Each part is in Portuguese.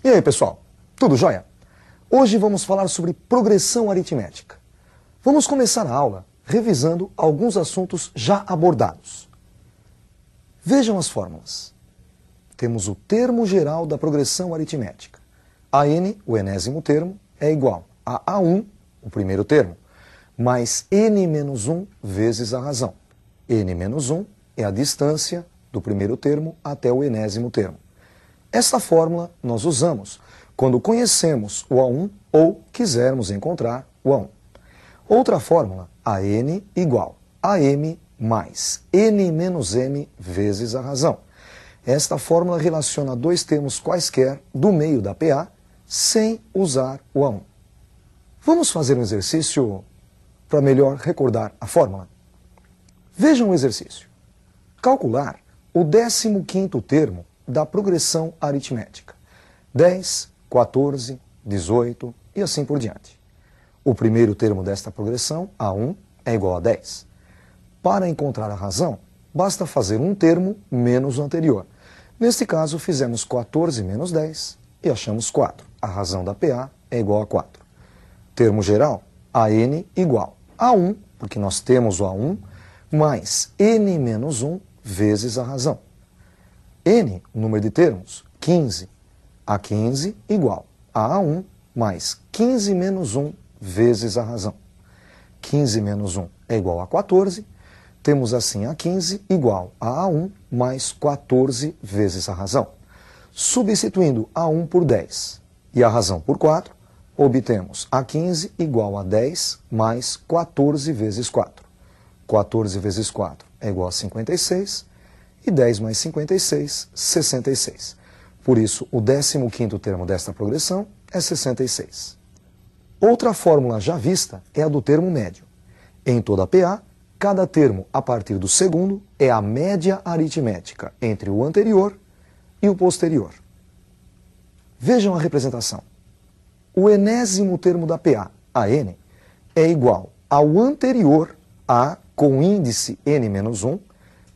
E aí, pessoal? Tudo jóia? Hoje vamos falar sobre progressão aritmética. Vamos começar a aula revisando alguns assuntos já abordados. Vejam as fórmulas. Temos o termo geral da progressão aritmética. AN, o enésimo termo, é igual a A1, o primeiro termo, mais N menos 1 vezes a razão. N menos 1 é a distância do primeiro termo até o enésimo termo. Esta fórmula nós usamos quando conhecemos o A1 ou quisermos encontrar o A1. Outra fórmula, AN igual a M mais N menos M vezes a razão. Esta fórmula relaciona dois termos quaisquer do meio da PA sem usar o A1. Vamos fazer um exercício para melhor recordar a fórmula? Vejam o exercício. Calcular o 15º termo da progressão aritmética. 10, 14, 18 e assim por diante. O primeiro termo desta progressão, A1, é igual a 10. Para encontrar a razão, basta fazer um termo menos o anterior. Neste caso, fizemos 14 menos 10 e achamos 4. A razão da PA é igual a 4. Termo geral, AN igual a 1, porque nós temos o A1, mais N menos 1 vezes a razão. N, o número de termos, 15. A15 igual a A1 mais 15 menos 1 vezes a razão. 15 menos 1 é igual a 14. Temos assim A15 igual a A1 mais 14 vezes a razão. Substituindo A1 por 10 e a razão por 4, obtemos A15 igual a 10 mais 14 vezes 4. 14 vezes 4 é igual a 56. E 10 mais 56, 66. Por isso, o 15º termo desta progressão é 66. Outra fórmula já vista é a do termo médio. Em toda a PA, cada termo a partir do segundo é a média aritmética entre o anterior e o posterior. Vejam a representação. O enésimo termo da PA, AN, é igual ao anterior, A com índice N menos 1,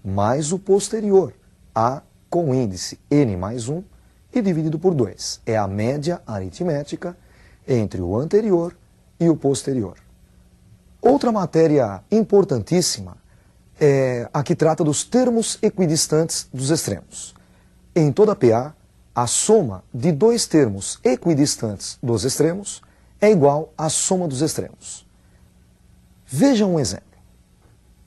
mais o posterior, A com índice N mais 1, e dividido por 2. É a média aritmética entre o anterior e o posterior. Outra matéria importantíssima é a que trata dos termos equidistantes dos extremos. Em toda PA, a soma de dois termos equidistantes dos extremos é igual à soma dos extremos. Vejam um exemplo.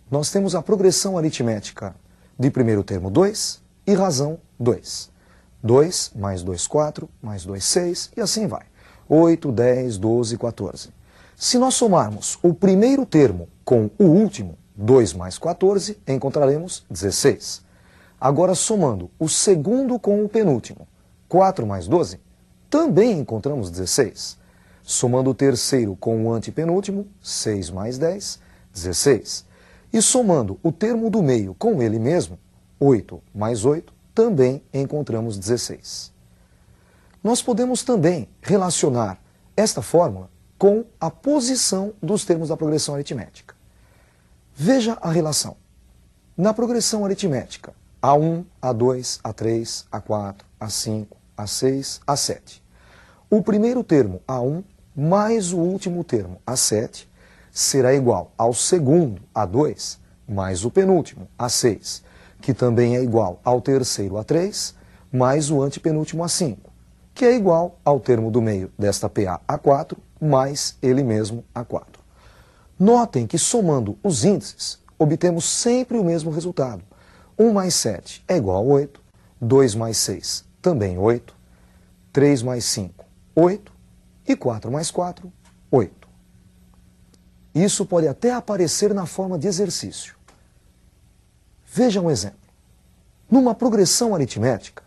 Nós temos a progressão aritmética de primeiro termo 2 e razão 2. 2 mais 2, 4, mais 2, 6 e assim vai. 8, 10, 12, 14. Se nós somarmos o primeiro termo com o último, 2 mais 14, encontraremos 16. Agora, somando o segundo com o penúltimo, 4 mais 12, também encontramos 16. Somando o terceiro com o antepenúltimo, 6 mais 10, 16. E somando o termo do meio com ele mesmo, 8 mais 8, também encontramos 16. Nós podemos também relacionar esta fórmula com a posição dos termos da progressão aritmética. Veja a relação. Na progressão aritmética, A1, A2, A3, A4, A5, A6, A7. O primeiro termo, A1, mais o último termo, A7, será igual ao segundo, A2, mais o penúltimo, A6, que também é igual ao terceiro, A3, mais o antepenúltimo, A5, que é igual ao termo do meio desta PA, A4, mais ele mesmo, A4. Notem que somando os índices, obtemos sempre o mesmo resultado. 1 mais 7 é igual a 8, 2 mais 6 também 8, 3 mais 5, 8 e 4 mais 4, 8. Isso pode até aparecer na forma de exercício. Veja um exemplo. Numa progressão aritmética,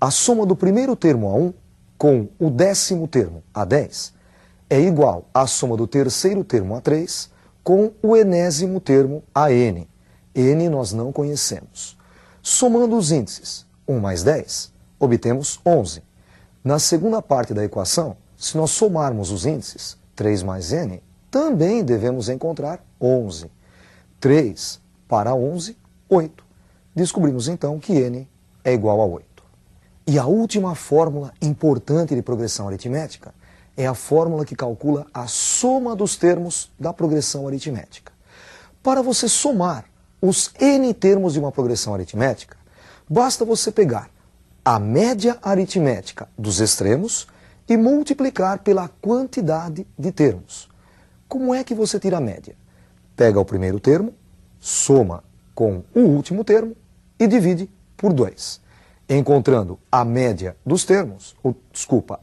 a soma do primeiro termo A1 com o 10º termo A10 é igual à soma do terceiro termo A3 com o enésimo termo AN. N nós não conhecemos. Somando os índices 1 mais 10, obtemos 11. Na segunda parte da equação, se nós somarmos os índices 3 mais N, também devemos encontrar 11. 3 para 11, 8. Descobrimos então que N é igual a 8. E a última fórmula importante de progressão aritmética é a fórmula que calcula a soma dos termos da progressão aritmética. Para você somar os n termos de uma progressão aritmética, basta você pegar a média aritmética dos extremos e multiplicar pela quantidade de termos. Como é que você tira a média? Pega o primeiro termo, soma com o último termo e divide por 2. Encontrando a média dos termos,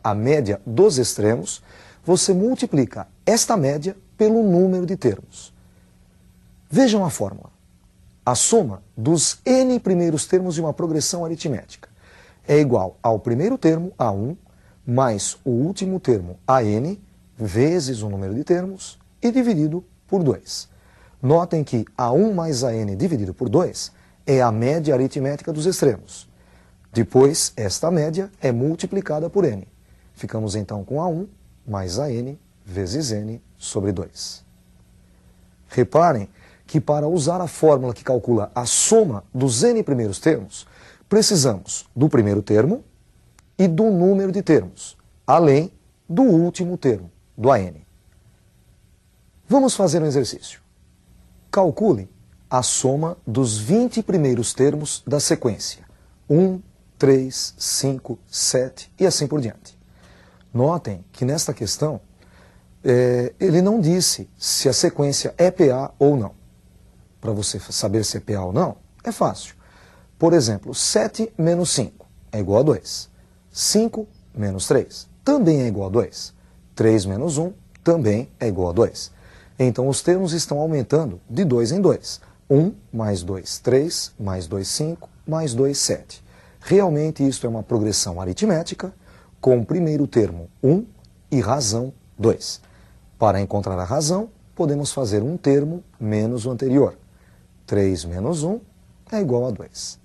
a média dos extremos, você multiplica esta média pelo número de termos. Vejam a fórmula. A soma dos n primeiros termos de uma progressão aritmética é igual ao primeiro termo, A1, mais o último termo, AN, vezes o número de termos, e dividido por 2. Notem que A1 mais AN dividido por 2 é a média aritmética dos extremos. Depois, esta média é multiplicada por n. Ficamos então com A1 mais AN vezes n sobre 2. Reparem que para usar a fórmula que calcula a soma dos n primeiros termos, precisamos do primeiro termo e do número de termos, além do último termo, do AN. Vamos fazer um exercício. Calcule a soma dos 20 primeiros termos da sequência. 1, 3, 5, 7 e assim por diante. Notem que nesta questão, ele não disse se a sequência é PA ou não. Para você saber se é PA ou não, é fácil. Por exemplo, 7 menos 5 é igual a 2. 5 menos 3 também é igual a 2. 3 menos 1 também é igual a 2. Então os termos estão aumentando de 2 em 2. 1 mais 2, 3, mais 2, 5, mais 2, 7. Realmente isto é uma progressão aritmética com o primeiro termo 1 e razão 2. Para encontrar a razão, podemos fazer um termo menos o anterior. 3 menos 1 é igual a 2.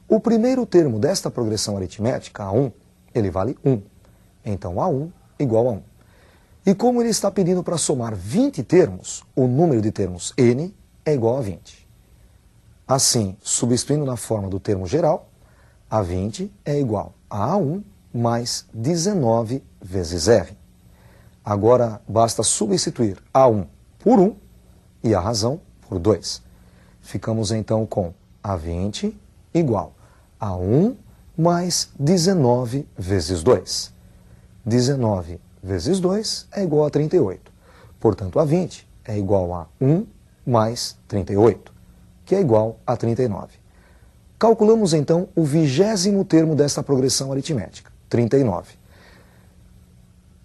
O primeiro termo desta progressão aritmética, A1, ele vale 1. Então A1 igual a 1. E como ele está pedindo para somar 20 termos, o número de termos n é igual a 20. Assim, substituindo na forma do termo geral, A20 é igual a A1 mais 19 vezes R. Agora, basta substituir A1 por 1 e a razão por 2. Ficamos então com A20 igual a 1 mais 19 vezes 2. 19 vezes 2 é igual a 38. Portanto, A20 é igual a 1 mais 38, que é igual a 39. Calculamos então o 20º termo desta progressão aritmética, 39.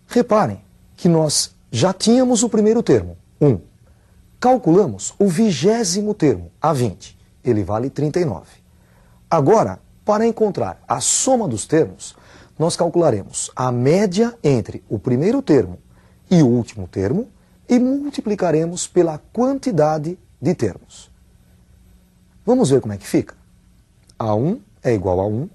Reparem que nós já tínhamos o primeiro termo, 1. Calculamos o 20º termo, A20. Ele vale 39. Agora, para encontrar a soma dos termos, nós calcularemos a média entre o primeiro termo e o último termo e multiplicaremos pela quantidade de termos. Vamos ver como é que fica? A1 é igual a 1,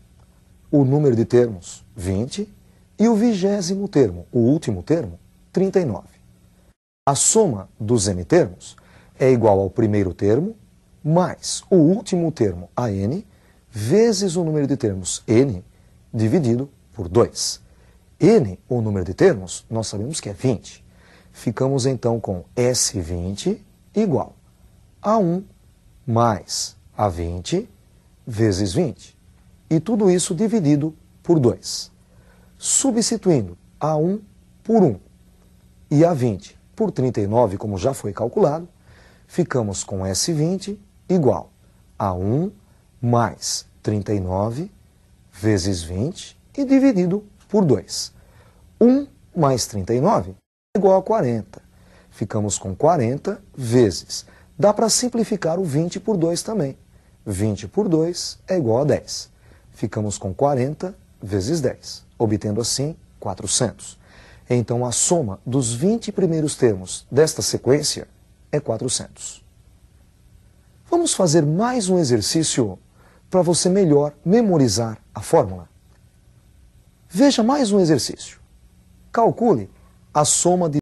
o número de termos, 20, e o 20º termo, o último termo, 39. A soma dos n termos é igual ao primeiro termo, mais o último termo, AN, vezes o número de termos, n, dividido por 2. N, o número de termos, nós sabemos que é 20. Ficamos então com S20 igual a 1 mais A20 vezes 20. E tudo isso dividido por 2. Substituindo A1 por 1 e A20 por 39, como já foi calculado, ficamos com S20 igual a 1 mais 39 vezes 20 e dividido por 2. 1 mais 39 é igual a 40. Ficamos com 40 vezes. Dá para simplificar o 20 por 2 também. 20 por 2 é igual a 10. Ficamos com 40 vezes 10, obtendo assim 400. Então a soma dos 20 primeiros termos desta sequência é 400. Vamos fazer mais um exercício para você melhor memorizar a fórmula. Veja mais um exercício. Calcule a soma de